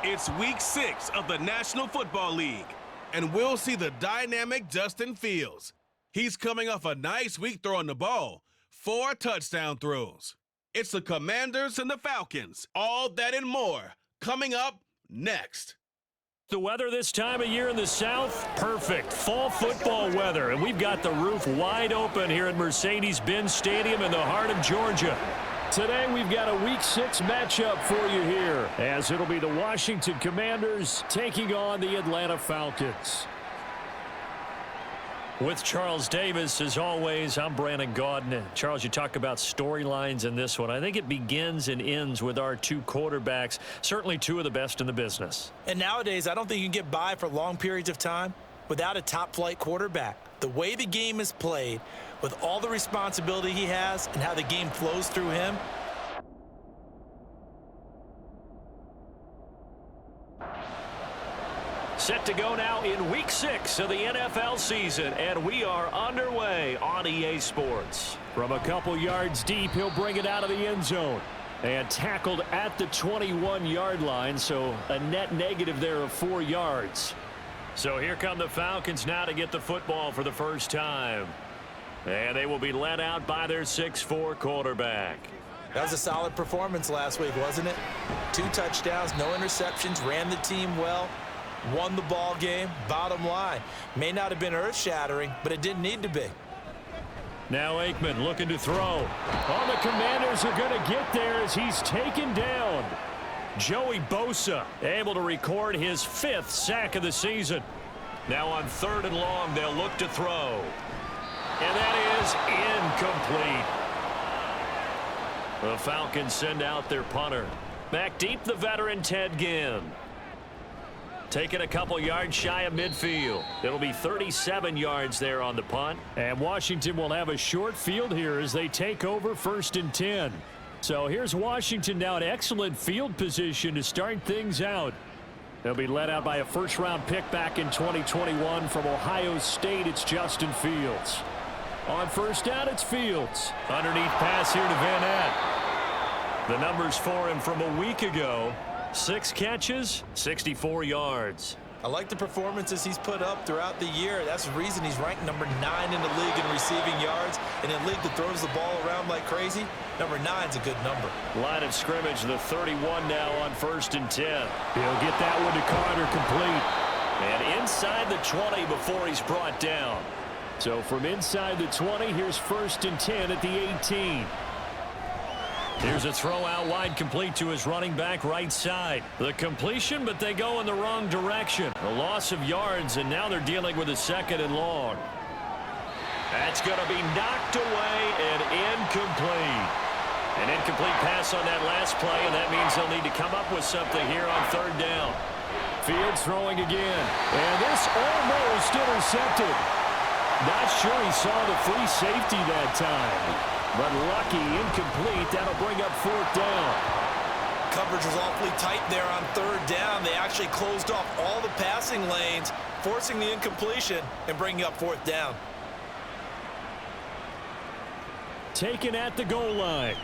It's Week 6 of the National Football League, and we'll see the dynamic Justin Fields. He's coming off a nice week throwing the ball, 4 touchdown throws. It's the Commanders and the Falcons, all that and more, coming up next. The weather this time of year in the South, perfect. Fall football weather, and we've got the roof wide open here at Mercedes-Benz Stadium in the heart of Georgia. Today we've got a Week 6 matchup for you here, as it'll be the Washington Commanders taking on the Atlanta Falcons. With Charles Davis, as always, I'm Brandon Gaudin. Charles, you talk about storylines in this one. I think it begins and ends with our 2 quarterbacks, certainly 2 of the best in the business. And nowadays, I don't think you can get by for long periods of time without a top-flight quarterback. The way the game is played, with all the responsibility he has and how the game flows through him. Set to go now in Week 6 of the NFL season, and we are underway on EA Sports. From a couple yards deep, he'll bring it out of the end zone. And tackled at the 21-yard line, so a net negative there of 4 yards. So here come the Falcons now to get the football for the first time. And they will be led out by their 6'4" quarterback. That was a solid performance last week, wasn't it? 2 touchdowns, no interceptions, ran the team well, won the ball game. Bottom line, may not have been earth-shattering, but it didn't need to be. Now Aikman looking to throw. Oh, the Commanders are going to get there as he's taken down. Joey Bosa able to record his 5th sack of the season. Now on 3rd and long, they'll look to throw. And that is incomplete. The Falcons send out their punter. Back deep, the veteran Ted Ginn. Taking a couple yards shy of midfield. It'll be 37 yards there on the punt. And Washington will have a short field here as they take over 1st and 10. So here's Washington now in excellent field position to start things out. They'll be led out by a first-round pick back in 2021 from Ohio State. It's Justin Fields. On 1st down, it's Fields. Underneath pass here to Van Ness. The numbers for him from a week ago. 6 catches, 64 yards. I like the performances he's put up throughout the year. That's the reason he's ranked number 9 in the league in receiving yards. In a league that throws the ball around like crazy, number 9's a good number. Line of scrimmage, the 31 now on 1st and 10. He'll get that one to Carter complete. And inside the 20 before he's brought down. So from inside the 20, here's 1st and 10 at the 18. Here's a throw out wide complete to his running back right side. The completion, but they go in the wrong direction. A loss of yards, and now they're dealing with a 2nd and long. That's going to be knocked away and incomplete. An incomplete pass on that last play, and that means they'll need to come up with something here on 3rd down. Fields throwing again, and this almost intercepted. Not sure he saw the free safety that time. But lucky, incomplete. That'll bring up 4th down. Coverage was awfully tight there on 3rd down. They actually closed off all the passing lanes, forcing the incompletion and bringing up 4th down. Taken at the goal line.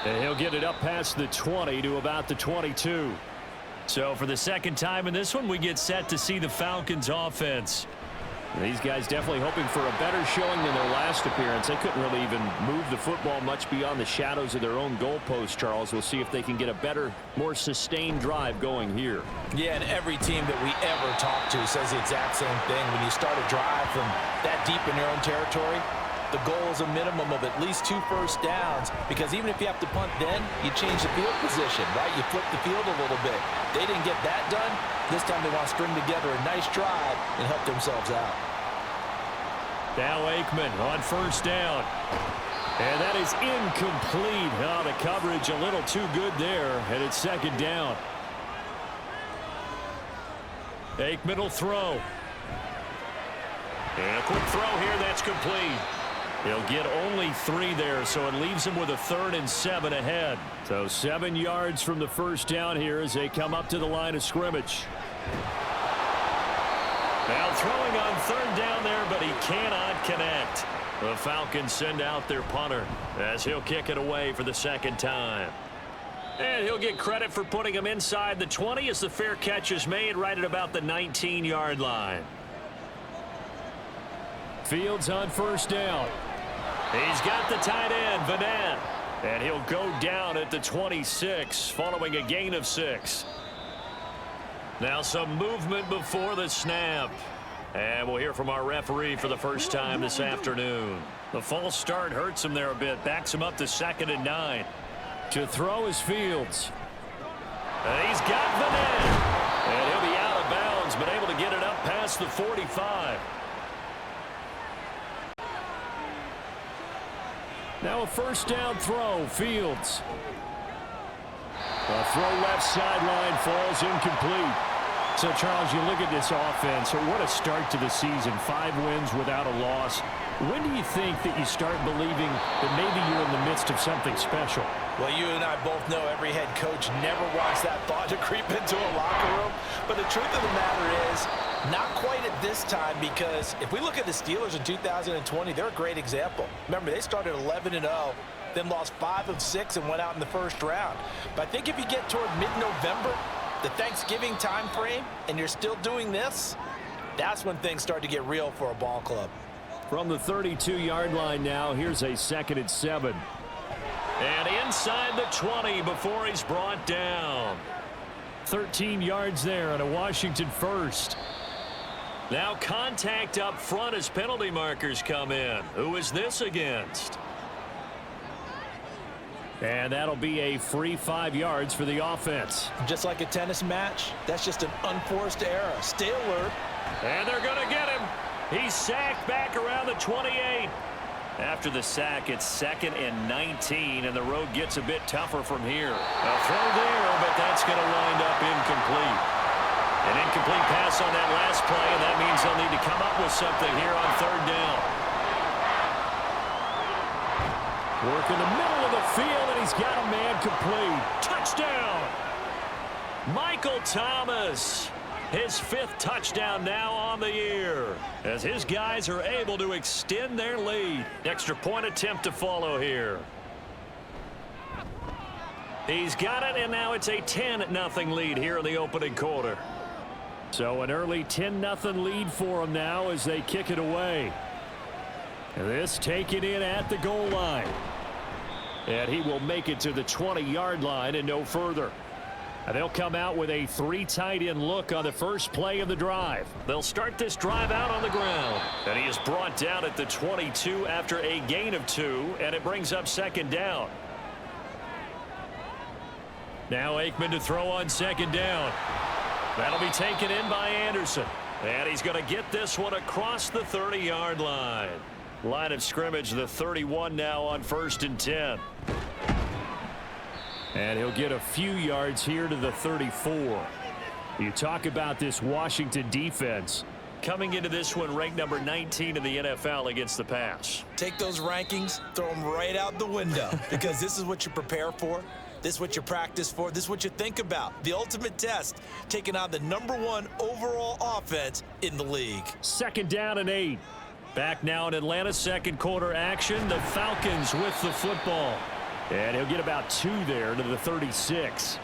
And he'll get it up past the 20 to about the 22. So for the 2nd time in this one, we get set to see the Falcons offense. These guys definitely hoping for a better showing than their last appearance. They couldn't really even move the football much beyond the shadows of their own goalpost, Charles. We'll see if they can get a better, more sustained drive going here. Yeah, and every team that we ever talk to says the exact same thing. When you start a drive from that deep in your own territory, the goal is a minimum of at least 2 first downs, because even if you have to punt then, you change the field position, right? You flip the field a little bit. They didn't get that done. This time they want to string together a nice drive and help themselves out. Now Aikman on 1st down. And that is incomplete. Oh, the coverage a little too good there, and it's 2nd down. Aikman will throw. And a quick throw here, that's complete. He'll get only 3 there, so it leaves him with a 3rd and 7 ahead. So 7 yards from the 1st down here as they come up to the line of scrimmage. Now throwing on 3rd down there, but he cannot connect. The Falcons send out their punter as he'll kick it away for the 2nd time. And he'll get credit for putting him inside the 20 as the fair catch is made right at about the 19-yard line. Fields on first down. He's got the tight end, Vanette. And he'll go down at the 26 following a gain of 6. Now some movement before the snap. And we'll hear from our referee for the first time this afternoon. The false start hurts him there a bit. Backs him up to 2nd and 9. To throw is Fields. And he's got Vanette. And he'll be out of bounds, but able to get it up past the 45. Now a first down throw, Fields. The throw left sideline falls incomplete. So, Charles, you look at this offense, what a start to the season. 5 wins without a loss. When do you think that you start believing that maybe you're in the midst of something special? Well, you and I both know every head coach never wants that thought to creep into a locker room. But the truth of the matter is, not quite at this time, because if we look at the Steelers in 2020, they're a great example. Remember, they started 11-0, then lost 5 of 6 and went out in the first round. But I think if you get toward mid-November, the Thanksgiving time frame, and you're still doing this, that's when things start to get real for a ball club. From the 32-yard line now, here's a 2nd and 7. And inside the 20 before he's brought down. 13 yards there on a Washington first. Now contact up front as penalty markers come in. Who is this against? And that'll be a free 5 yards for the offense. Just like a tennis match, that's just an unforced error. Stay alert. And they're going to get him. He's sacked back around the 28. After the sack, it's 2nd and 19, and the road gets a bit tougher from here. A throw there, but that's going to wind up incomplete. An incomplete pass on that last play, and that means they'll need to come up with something here on 3rd down. Work in the middle of the field, and he's got a man complete. Touchdown! Michael Thomas. His 5th touchdown now on the year, as his guys are able to extend their lead. Extra point attempt to follow here. He's got it, and now it's a 10-0 lead here in the opening quarter. So an early 10-0 lead for them now as they kick it away. And this taken in at the goal line. And he will make it to the 20-yard line and no further. And they'll come out with a 3 tight end look on the first play of the drive. They'll start this drive out on the ground. And he is brought down at the 22 after a gain of 2, and it brings up 2nd down. Now Aikman to throw on 2nd down. That'll be taken in by Anderson. And he's going to get this one across the 30-yard line. Line of scrimmage, the 31 now on 1st and 10. And he'll get a few yards here to the 34. You talk about this Washington defense. Coming into this one ranked number 19 in the NFL against the pass. Take those rankings, throw them right out the window, because this is what you prepare for. This is what you practice for. This is what you think about. The ultimate test, taking on the #1 overall offense in the league. 2nd down and 8. Back now in Atlanta, 2nd quarter action. The Falcons with the football. And he'll get about 2 there to the 36.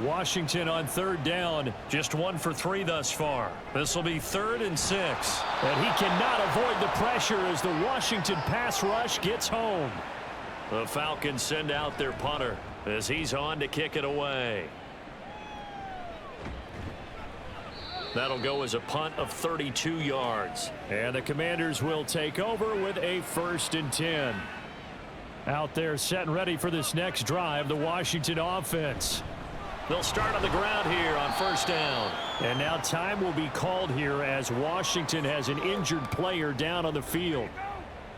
Washington on 3rd down, just 1 for 3 thus far. This will be 3rd and 6. And he cannot avoid the pressure as the Washington pass rush gets home. The Falcons send out their punter as he's on to kick it away. That'll go as a punt of 32 yards. And the Commanders will take over with a 1st and 10. Out there set and ready for this next drive, the Washington offense. They'll start on the ground here on 1st down. And now time will be called here as Washington has an injured player down on the field.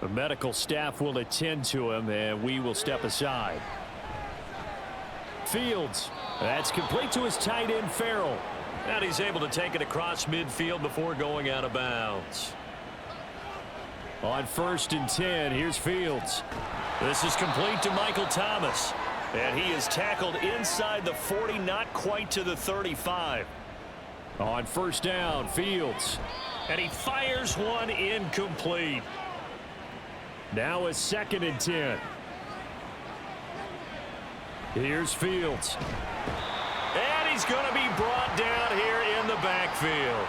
The medical staff will attend to him, and we will step aside. Fields. That's complete to his tight end, Farrell. And he's able to take it across midfield before going out of bounds. On 1st and 10, here's Fields. This is complete to Michael Thomas. And he is tackled inside the 40, not quite to the 35. On 1st down, Fields. And he fires one incomplete. Now a 2nd and 10. Here's Fields. And he's going to be brought down here in the backfield.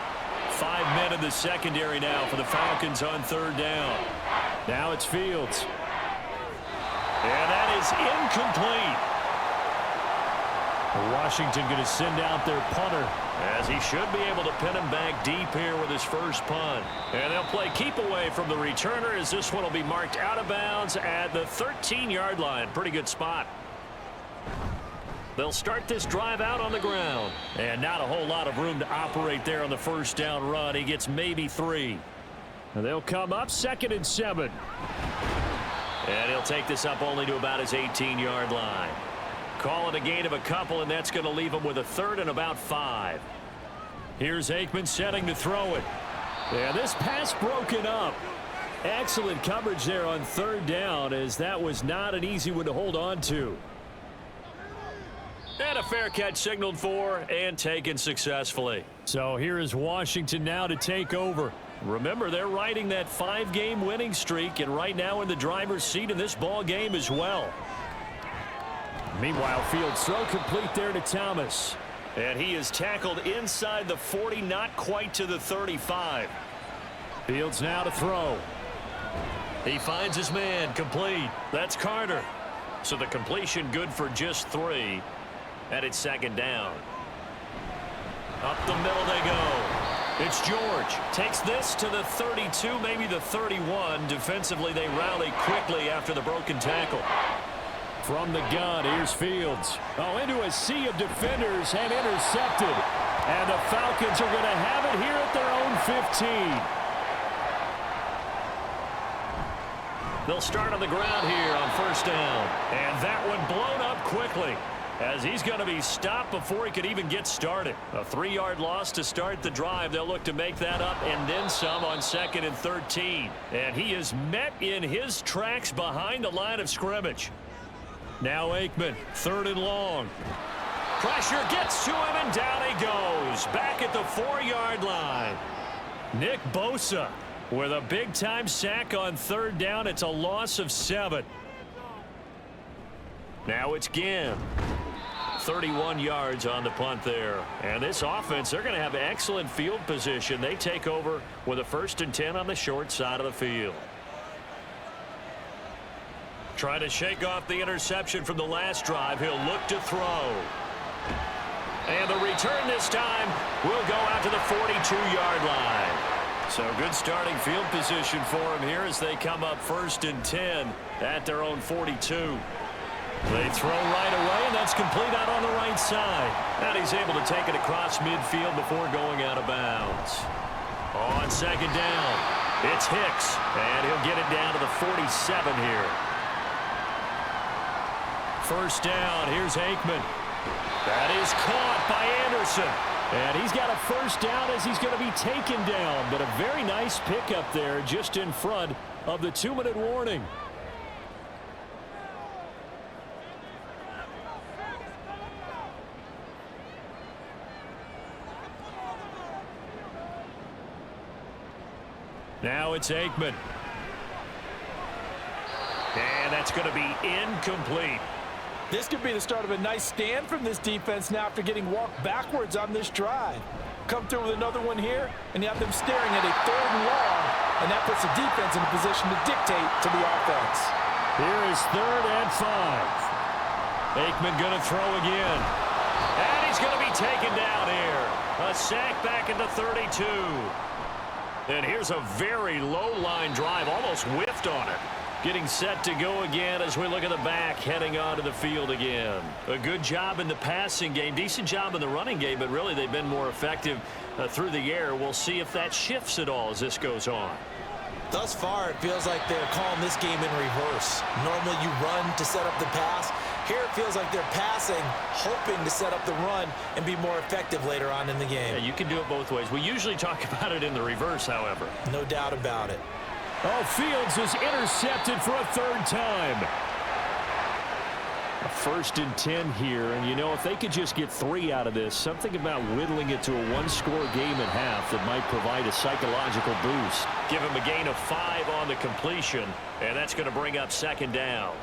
5 men in the secondary now for the Falcons on 3rd down. Now it's Fields. And that is incomplete. Washington going to send out their punter, as he should be able to pin him back deep here with his first punt. And they'll play keep away from the returner, as this one will be marked out of bounds at the 13-yard line. Pretty good spot. They'll start this drive out on the ground. And not a whole lot of room to operate there on the first down run. He gets maybe 3. And they'll come up 2nd and 7. And he'll take this up only to about his 18-yard line. Call it a gain of a couple, and that's going to leave him with a 3rd and about 5. Here's Aikman setting to throw it. And this pass broken up. Excellent coverage there on 3rd down, as that was not an easy one to hold on to. And a fair catch signaled for and taken successfully. So here is Washington now to take over. Remember, they're riding that 5-game winning streak, and right now in the driver's seat in this ball game as well. Meanwhile, Fields throw complete there to Thomas. And he is tackled inside the 40, not quite to the 35. Fields now to throw. He finds his man, complete. That's Carter. So the completion good for just 3. And it's 2nd down. Up the middle they go. It's George. Takes this to the 32, maybe the 31. Defensively, they rally quickly after the broken tackle. From the gun, here's Fields. Oh, into a sea of defenders and intercepted. And the Falcons are going to have it here at their own 15. They'll start on the ground here on 1st down. And that one blown up quickly, as he's going to be stopped before he could even get started. A 3-yard loss to start the drive. They'll look to make that up and then some on 2nd and 13. And he is met in his tracks behind the line of scrimmage. Now Aikman, 3rd and long. Pressure gets to him, and down he goes. Back at the 4-yard line. Nick Bosa with a big-time sack on 3rd down. It's a loss of 7. Now it's Ginn. 31 yards on the punt there. And this offense, they're going to have excellent field position. They take over with a 1st and 10 on the short side of the field. Trying to shake off the interception from the last drive. He'll look to throw. And the return this time will go out to the 42-yard line. So good starting field position for him here as they come up 1st and 10 at their own 42. They throw right away, and that's complete out on the right side. And he's able to take it across midfield before going out of bounds. On 2nd down, it's Hicks, and he'll get it down to the 47 here. 1st down, here's Aikman. That is caught by Anderson. And he's got a 1st down as he's going to be taken down. But a very nice pickup there just in front of the 2-minute warning. Now it's Aikman. And that's going to be incomplete. This could be the start of a nice stand from this defense now after getting walked backwards on this drive. Come through with another one here, and you have them staring at a 3rd and long, and that puts the defense in a position to dictate to the offense. Here is 3rd and 5. Aikman going to throw again. And he's going to be taken down here. A sack back at the 32. And here's a very low-line drive, almost whiffed on it. Getting set to go again as we look at the back, heading onto the field again. A good job in the passing game, decent job in the running game, but really they've been more effective through the air. We'll see if that shifts at all as this goes on. Thus far, it feels like they're calling this game in reverse. Normally you run to set up the pass. Here it feels like they're passing, hoping to set up the run and be more effective later on in the game. Yeah, you can do it both ways. We usually talk about it in the reverse, however. No doubt about it. Oh, Fields is intercepted for a 3rd time. A 1st and 10 here, and you know, if they could just get 3 out of this, something about whittling it to a 1-score game at half that might provide a psychological boost. Give him a gain of 5 on the completion, and that's going to bring up 2nd down.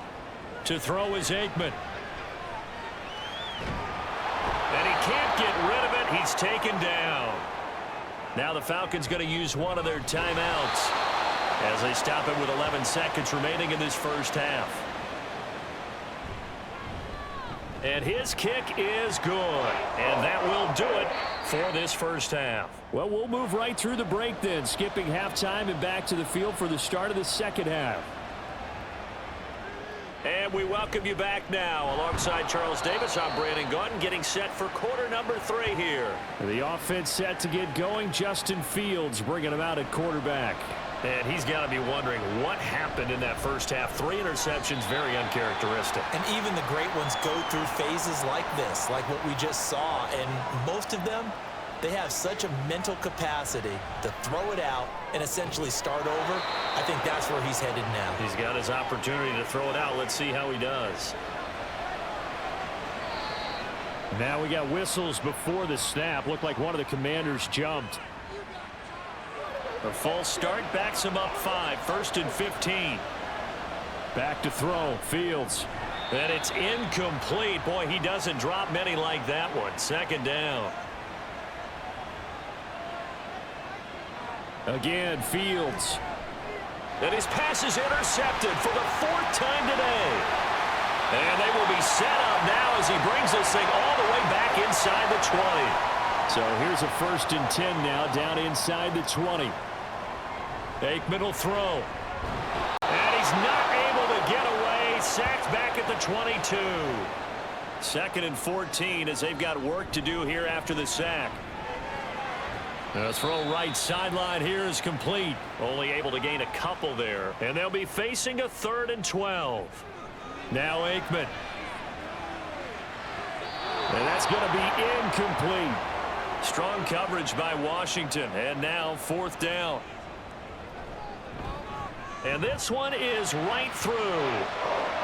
To throw is Aikman. And he can't get rid of it. He's taken down. Now the Falcons going to use one of their timeouts as they stop it with 11 seconds remaining in this first half. And his kick is good. And that will do it for this first half. Well, we'll move right through the break then, skipping halftime and back to the field for the start of the second half. And we welcome you back now. Alongside Charles Davis, I'm Brandon Gunn, getting set for quarter number 3 here. The offense set to get going. Justin Fields bringing him out at quarterback. And he's got to be wondering what happened in that first half. 3 interceptions, very uncharacteristic. And even the great ones go through phases like this, like what we just saw. And most of them, they have such a mental capacity to throw it out and essentially start over. I think that's where he's headed now. He's got his opportunity to throw it out. Let's see how he does. Now we got whistles before the snap. Looked like one of the Commanders jumped. A false start backs him up 5. 1st and 15. Back to throw. Fields. And it's incomplete. Boy, he doesn't drop many like that one. 2nd down. Again, Fields. And his pass is intercepted for the 4th time today. And they will be set up now as he brings this thing all the way back inside the 20. So here's a 1st and 10 now down inside the 20. Aikman will throw. And he's not able to get away. Sacked back at the 22. 2nd and 14 as they've got work to do here after the sack. The throw right sideline here is complete. Only able to gain a couple there. And they'll be facing a 3rd and 12. Now Aikman. And that's going to be incomplete. Strong coverage by Washington. And now 4th down. And this one is right through.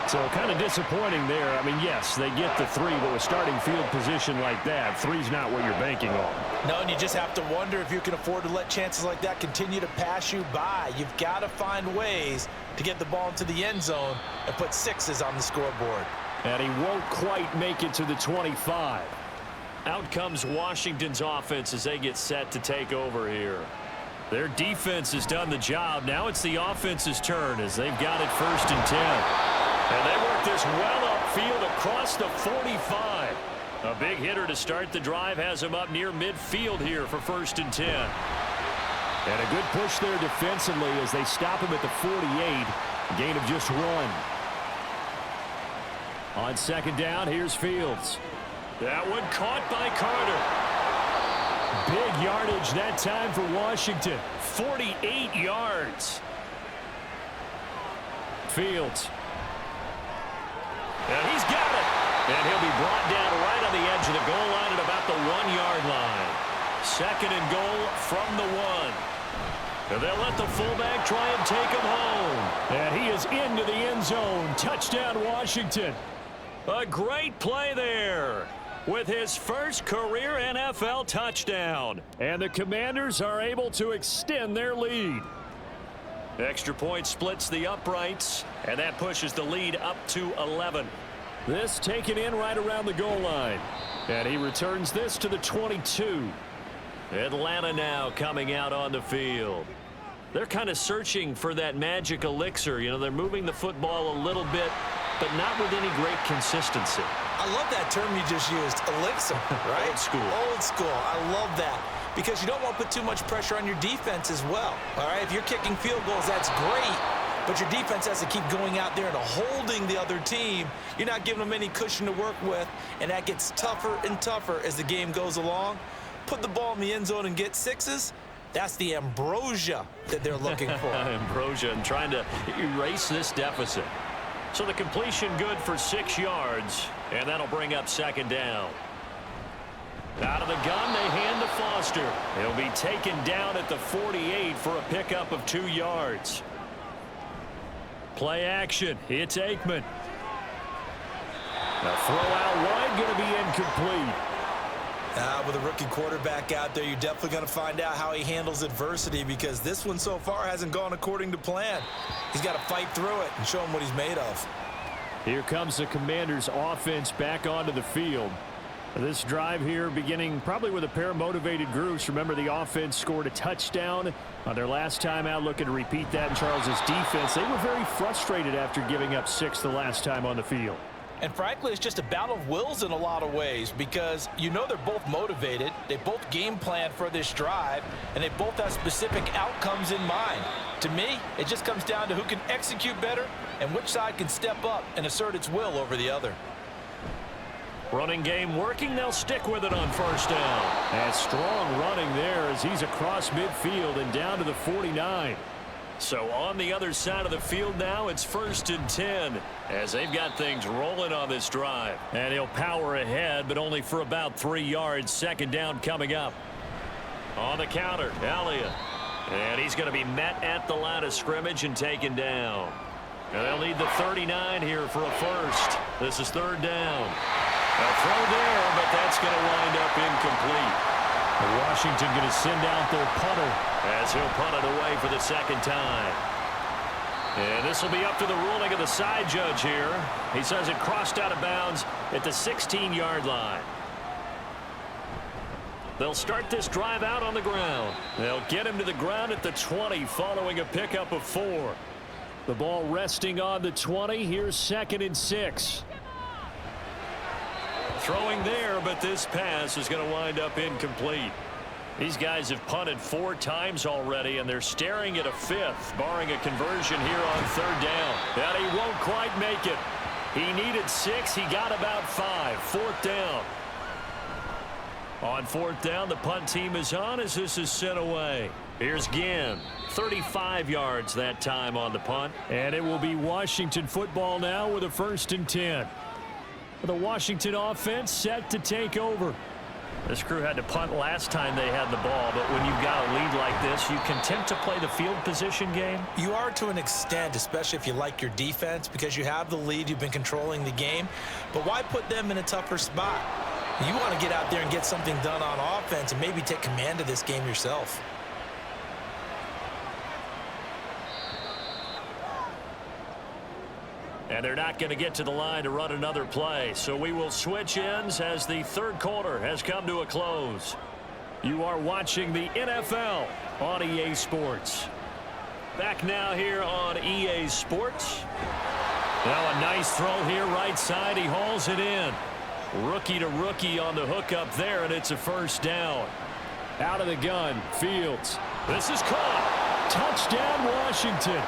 So kind of disappointing there. I mean, yes, they get the 3, but with starting field position like that, 3's not what you're banking on. No, and you just have to wonder if you can afford to let chances like that continue to pass you by. You've got to find ways to get the ball into the end zone and put 6s on the scoreboard. And he won't quite make it to the 25. Out comes Washington's offense as they get set to take over here. Their defense has done the job. Now it's the offense's turn as they've got it 1st and 10. And they work this well upfield across the 45. A big hitter to start the drive has him up near midfield here for 1st and 10. And a good push there defensively as they stop him at the 48. Gain of just 1. On 2nd down, here's Fields. That one caught by Carter. Big yardage that time for Washington. 48 yards. Fields. And he's got it. And he'll be brought down right on the edge of the goal line at about the 1-yard line. 2nd and goal from the 1. And they'll let the fullback try and take him home. And he is into the end zone. Touchdown, Washington. A great play there with his first career NFL touchdown. And the Commanders are able to extend their lead. Extra point splits the uprights, and that pushes the lead up to 11. This taken in right around the goal line. And he returns this to the 22. Atlanta now coming out on the field. They're kind of searching for that magic elixir. You know, they're moving the football a little bit, but not with any great consistency. I love that term you just used, elixir, right? Old school. Old school. I love that. Because you don't want to put too much pressure on your defense as well. All right, if you're kicking field goals, that's great. But your defense has to keep going out there and holding the other team. You're not giving them any cushion to work with, and that gets tougher and tougher as the game goes along. Put the ball in the end zone and get 6s. That's the ambrosia that they're looking for. Ambrosia and trying to erase this deficit. So the completion good for 6 yards, and that'll bring up 2nd down. Out of the gun, they hand to Foster. He'll be taken down at the 48 for a pickup of 2 yards. Play action. It's Aikman. The throw out wide going to be incomplete. With a rookie quarterback out there, you're definitely going to find out how he handles adversity, because this one so far hasn't gone according to plan. He's got to fight through it and show him what he's made of. Here comes the Commanders' offense back onto the field. This drive here beginning probably with a pair of motivated groups. Remember, the offense scored a touchdown on their last time out, looking to repeat that in Charles's defense. They were very frustrated after giving up 6 the last time on the field. And frankly, it's just a battle of wills in a lot of ways because you know they're both motivated. They both game plan for this drive, and they both have specific outcomes in mind. To me, it just comes down to who can execute better and which side can step up and assert its will over the other. Running game working. They'll stick with it on first down. And strong running there as he's across midfield and down to the 49. So on the other side of the field now, it's 1st and 10 as they've got things rolling on this drive. And he'll power ahead, but only for about 3 yards. 2nd down coming up. On the counter, Elliott. And he's going to be met at the line of scrimmage and taken down. And they'll need the 39 here for a first. This is 3rd down. A throw there, but that's going to wind up incomplete. Washington going to send out their punter as he'll punt it away for the 2nd time. And this will be up to the ruling of the side judge here. He says it crossed out of bounds at the 16-yard line. They'll start this drive out on the ground. They'll get him to the ground at the 20 following a pickup of 4. The ball resting on the 20. Here's 2nd and 6. Throwing there, but this pass is going to wind up incomplete. These guys have punted 4 times already, and they're staring at a 5th, barring a conversion here on 3rd down. And he won't quite make it. He needed 6. He got about 5. 4th down. On 4th down, the punt team is on as this is sent away. Here's Ginn. 35 yards that time on the punt. And it will be Washington football now with a 1st and 10. The Washington offense set to take over. This crew had to punt last time they had the ball, but when you've got a lead like this, you can attempt to play the field position game. You are to an extent, especially if you like your defense, because you have the lead, you've been controlling the game. But why put them in a tougher spot? You want to get out there and get something done on offense and maybe take command of this game yourself. And they're not going to get to the line to run another play. So we will switch ends as the 3rd quarter has come to a close. You are watching the NFL on EA Sports. Back now here on EA Sports. Now a nice throw here right side. He hauls it in. Rookie to rookie on the hookup there, and it's a 1st down. Out of the gun, Fields. This is caught. Touchdown, Washington.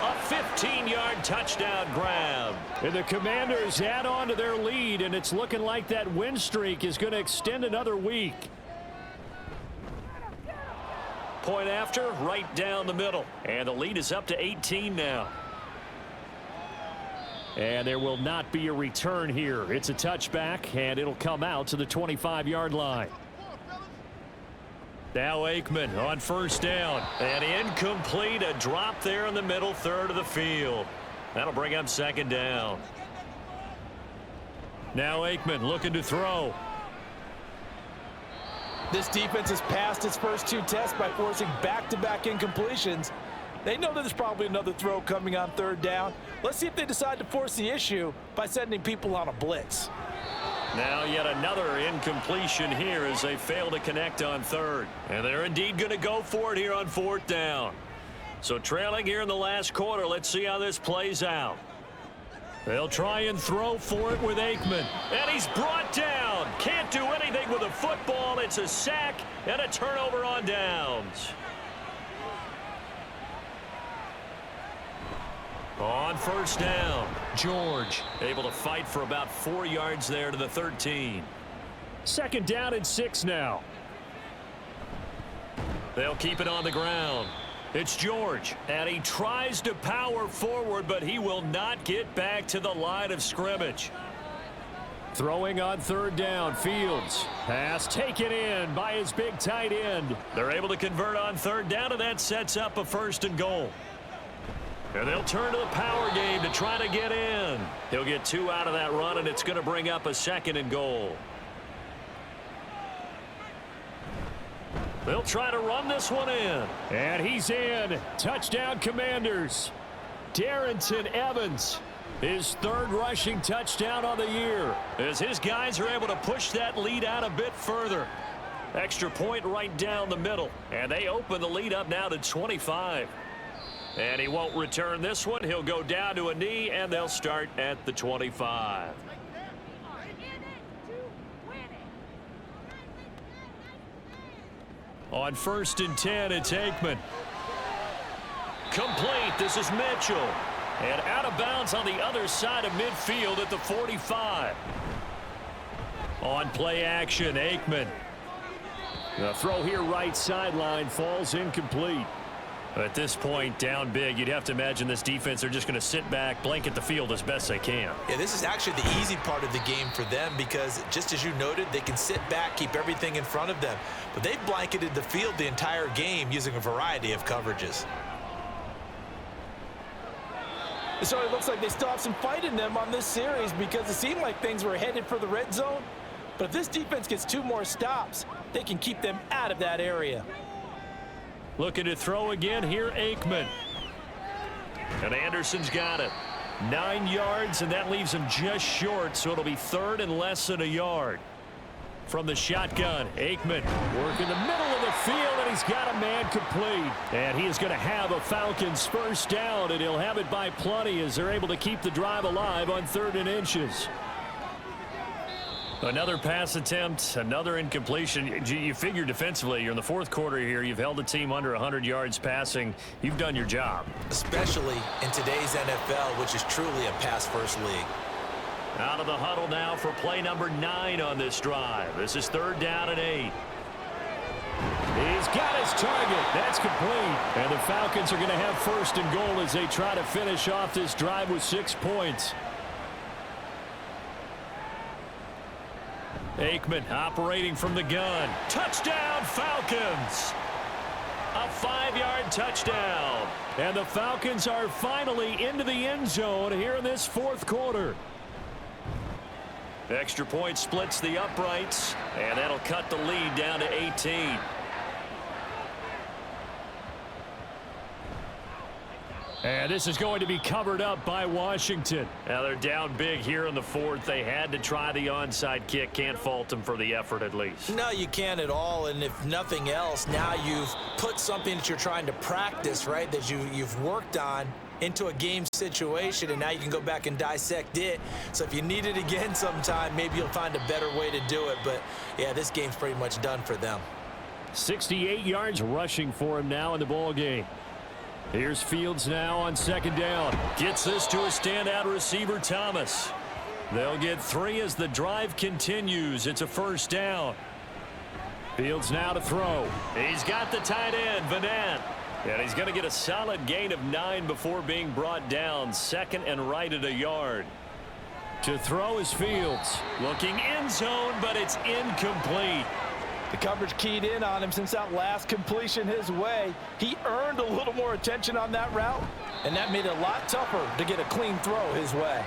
A 15-yard touchdown grab. And the Commanders add on to their lead, and it's looking like that win streak is going to extend another week. Point after, right down the middle. And the lead is up to 18 now. And there will not be a return here. It's a touchback, and it'll come out to the 25-yard line. Now Aikman on 1st down. And incomplete, a drop there in the middle 3rd of the field. That'll bring up 2nd down. Now Aikman looking to throw. This defense has passed its first 2 tests by forcing back-to-back incompletions. They know that there's probably another throw coming on 3rd down. Let's see if they decide to force the issue by sending people on a blitz. Now yet another incompletion here as they fail to connect on 3rd. And they're indeed going to go for it here on 4th down. So trailing here in the last quarter, let's see how this plays out. They'll try and throw for it with Aikman. And he's brought down. Can't do anything with a football. It's a sack and a turnover on downs. On 1st down, George able to fight for about 4 yards there to the 13. 2nd down and 6 now. They'll keep it on the ground. It's George, and he tries to power forward, but he will not get back to the line of scrimmage. Throwing on 3rd down, Fields. Pass taken in by his big tight end. They're able to convert on 3rd down, and that sets up a 1st and goal. And they'll turn to the power game to try to get in. He'll get 2 out of that run, and it's going to bring up a 2nd and goal. They'll try to run this one in. And he's in. Touchdown, Commanders. Darrington Evans His third rushing touchdown on the year, as his guys are able to push that lead out a bit further. Extra point right down the middle, and they open the lead up now to 25. And he won't return this one. He'll go down to a knee, and they'll start at the 25. On 1st and 10, it's Aikman. Complete. This is Mitchell. And out of bounds on the other side of midfield at the 45. On play action, Aikman. The throw here right sideline falls incomplete. At this point, down big, you'd have to imagine this defense are just going to sit back, blanket the field as best they can. Yeah, this is actually the easy part of the game for them because, just as you noted, they can sit back, keep everything in front of them. But they've blanketed the field the entire game using a variety of coverages. So it looks like they still have some fight in them on this series because it seemed like things were headed for the red zone. But if this defense gets 2 more stops, they can keep them out of that area. Looking to throw again here, Aikman. And Anderson's got it. 9 yards, and that leaves him just short, so it'll be 3rd and less than a yard. From the shotgun, Aikman working the middle of the field, and he's got a man complete. And he is going to have a Falcons first down, and he'll have it by plenty as they're able to keep the drive alive on 3rd and inches. Another pass attempt, another incompletion. You figure defensively, you're in the 4th quarter here. You've held the team under 100 yards passing. You've done your job. Especially in today's NFL, which is truly a pass-first league. Out of the huddle now for play number 9 on this drive. This is 3rd down and 8. He's got his target. That's complete. And the Falcons are going to have 1st and goal as they try to finish off this drive with 6 points. Aikman operating from the gun. Touchdown, Falcons! A 5-yard touchdown. And the Falcons are finally into the end zone here in this 4th quarter. Extra point splits the uprights, and that'll cut the lead down to 18. And this is going to be covered up by Washington. Now they're down big here in the 4th. They had to try the onside kick. Can't fault them for the effort at least. No, you can't at all. And if nothing else, now you've put something that you're trying to practice, right, that you've worked on into a game situation, and now you can go back and dissect it. So if you need it again sometime, maybe you'll find a better way to do it. But, yeah, this game's pretty much done for them. 68 yards rushing for him now in the ball game. Here's Fields now on 2nd down. Gets this to a standout receiver, Thomas. They'll get 3 as the drive continues. It's a 1st down. Fields now to throw. He's got the tight end, Vanette. And he's going to get a solid gain of 9 before being brought down. 2nd and right at a yard. To throw is Fields. Looking end zone, but it's incomplete. The coverage keyed in on him since that last completion his way. He earned a little more attention on that route, and that made it a lot tougher to get a clean throw his way.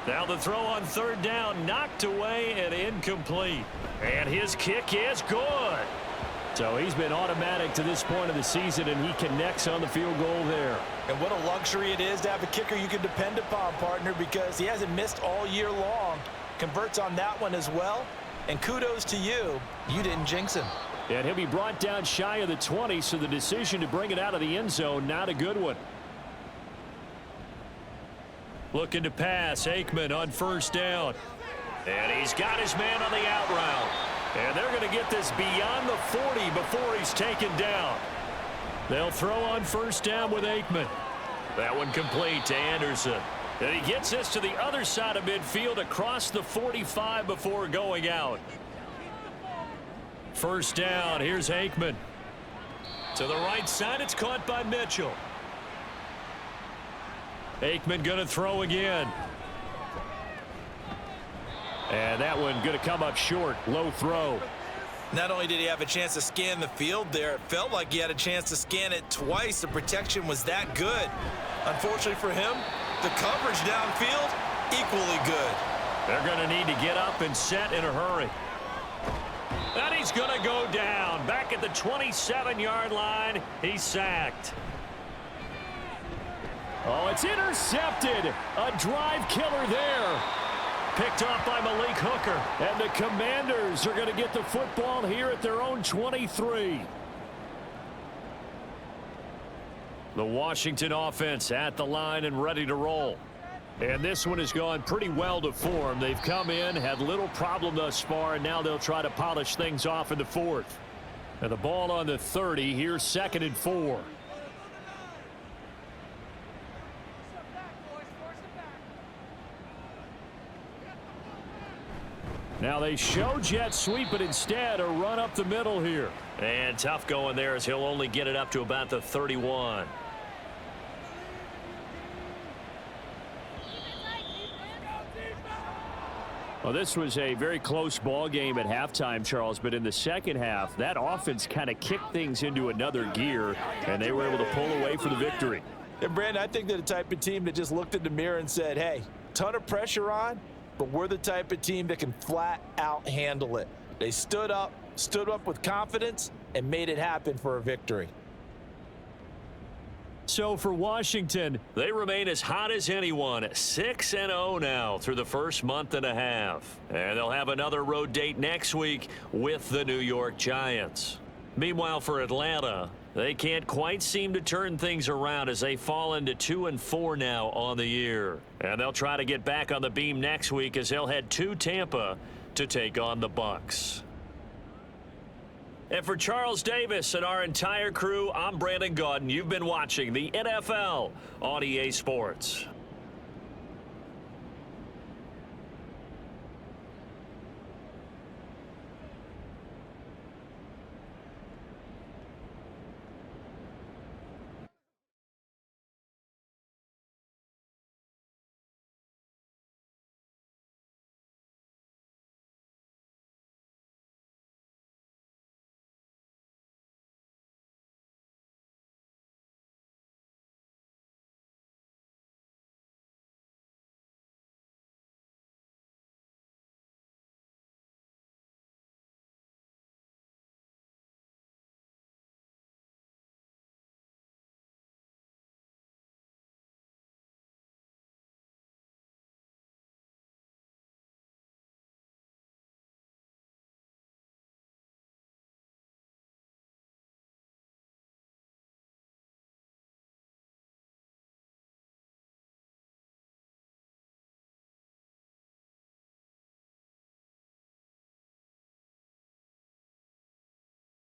Now the throw on 3rd down, knocked away and incomplete. And his kick is good. So he's been automatic to this point of the season, and he connects on the field goal there. And what a luxury it is to have a kicker you can depend upon, partner, because he hasn't missed all year long. Converts on that one as well. And kudos to you. You didn't jinx him. And he'll be brought down shy of the 20, so the decision to bring it out of the end zone, not a good one. Looking to pass, Aikman on 1st down. And he's got his man on the out route. And they're going to get this beyond the 40 before he's taken down. They'll throw on 1st down with Aikman. That one complete to Anderson. And he gets this to the other side of midfield across the 45 before going out. 1st down. Here's Aikman. To the right side, it's caught by Mitchell. Aikman going to throw again. And that one going to come up short. Low throw. Not only did he have a chance to scan the field there, it felt like he had a chance to scan it twice. The protection was that good. Unfortunately for him, the coverage downfield, equally good. They're going to need to get up and set in a hurry. And he's going to go down. Back at the 27-yard line, he's sacked. Oh, it's intercepted. A drive killer there. Picked off by Malik Hooker. And the Commanders are going to get the football here at their own 23. The Washington offense at the line and ready to roll. And this one has gone pretty well to form. They've come in, had little problem thus far, and now they'll try to polish things off in the fourth. And the ball on the 30. Here's 2nd and 4. Now they show jet sweep, but instead a run up the middle here. And tough going there as he'll only get it up to about the 31. Well, this was a very close ball game at halftime, Charles, but in the second half, that offense kind of kicked things into another gear, and they were able to pull away for the victory. And, Brandon, I think they're the type of team that just looked in the mirror and said, hey, ton of pressure on, but we're the type of team that can flat out handle it. They stood up with confidence, and made it happen for a victory. So for Washington, they remain as hot as anyone, 6-0 now through the first month and a half. And they'll have another road date next week with the New York Giants. Meanwhile, for Atlanta, they can't quite seem to turn things around as they fall into 2-4 now on the year. And they'll try to get back on the beam next week as they'll head to Tampa to take on the Bucks. And for Charles Davis and our entire crew, I'm Brandon Gaudin. You've been watching the NFL on EA Sports.